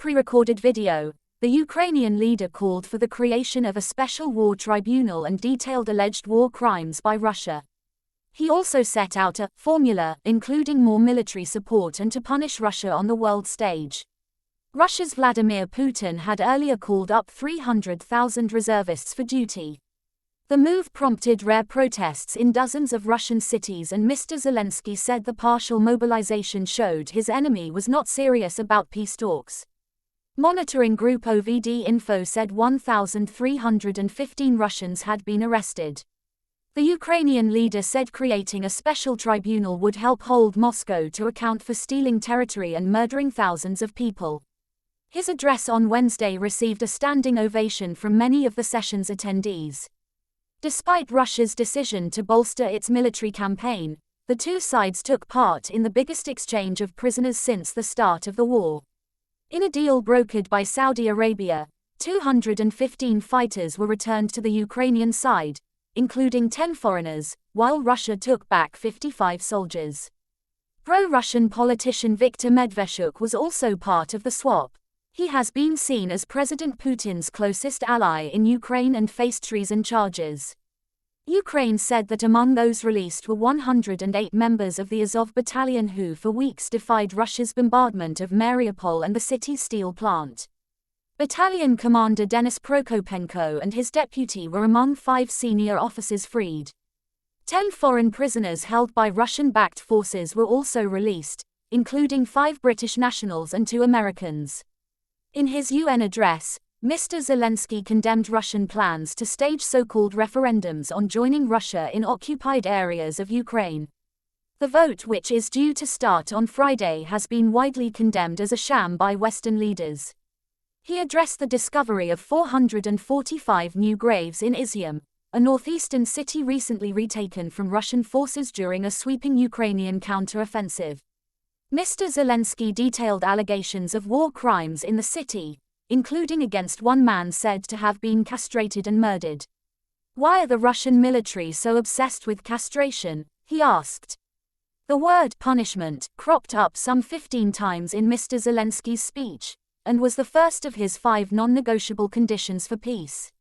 pre-recorded video, the Ukrainian leader called for the creation of a special war tribunal and detailed alleged war crimes by Russia. He also set out a formula, including more military support and to punish Russia on the world stage. Russia's Vladimir Putin had earlier called up 300,000 reservists for duty. The move prompted rare protests in dozens of Russian cities, and Mr. Zelensky said the partial mobilization showed his enemy was not serious about peace talks. Monitoring group OVD Info said 1,315 Russians had been arrested. The Ukrainian leader said creating a special tribunal would help hold Moscow to account for stealing territory and murdering thousands of people. His address on Wednesday received a standing ovation from many of the session's attendees. Despite Russia's decision to bolster its military campaign, the two sides took part in the biggest exchange of prisoners since the start of the war. In a deal brokered by Saudi Arabia, 215 fighters were returned to the Ukrainian side, including 10 foreigners, while Russia took back 55 soldiers. Pro-Russian politician Viktor Medvedchuk was also part of the swap. He has been seen as President Putin's closest ally in Ukraine and faced treason charges. Ukraine said that among those released were 108 members of the Azov battalion who for weeks defied Russia's bombardment of Mariupol and the city's steel plant. Battalion commander Denis Prokopenko and his deputy were among 5 senior officers freed. 10 foreign prisoners held by Russian-backed forces were also released, including 5 British nationals and 2 Americans. In his UN address, Mr. Zelensky condemned Russian plans to stage so-called referendums on joining Russia in occupied areas of Ukraine. The vote, which is due to start on Friday, has been widely condemned as a sham by Western leaders. He addressed the discovery of 445 new graves in Izium, a northeastern city recently retaken from Russian forces during a sweeping Ukrainian counter-offensive. Mr. Zelensky detailed allegations of war crimes in the city, including against one man said to have been castrated and murdered. Why are the Russian military so obsessed with castration? He asked. The word punishment cropped up some 15 times in Mr. Zelensky's speech, and was the first of his 5 non-negotiable conditions for peace.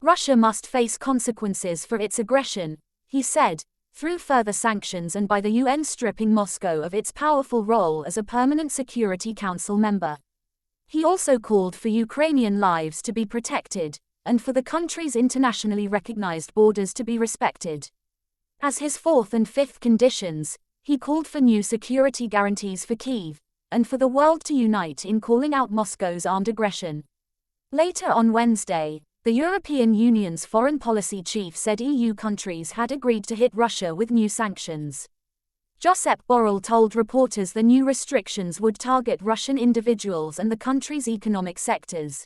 Russia must face consequences for its aggression, he said, through further sanctions and by the UN stripping Moscow of its powerful role as a permanent Security Council member. He also called for Ukrainian lives to be protected, and for the country's internationally recognized borders to be respected. As his 4th and 5th conditions, he called for new security guarantees for Kyiv, and for the world to unite in calling out Moscow's armed aggression. Later on Wednesday, the European Union's foreign policy chief said EU countries had agreed to hit Russia with new sanctions. Josep Borrell told reporters the new restrictions would target Russian individuals and the country's economic sectors.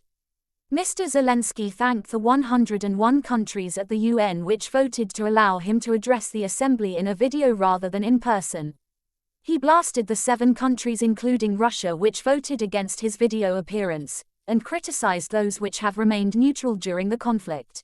Mr. Zelensky thanked the 101 countries at the UN which voted to allow him to address the assembly in a video rather than in person. He blasted the 7 countries including Russia which voted against his video appearance, and criticized those which have remained neutral during the conflict.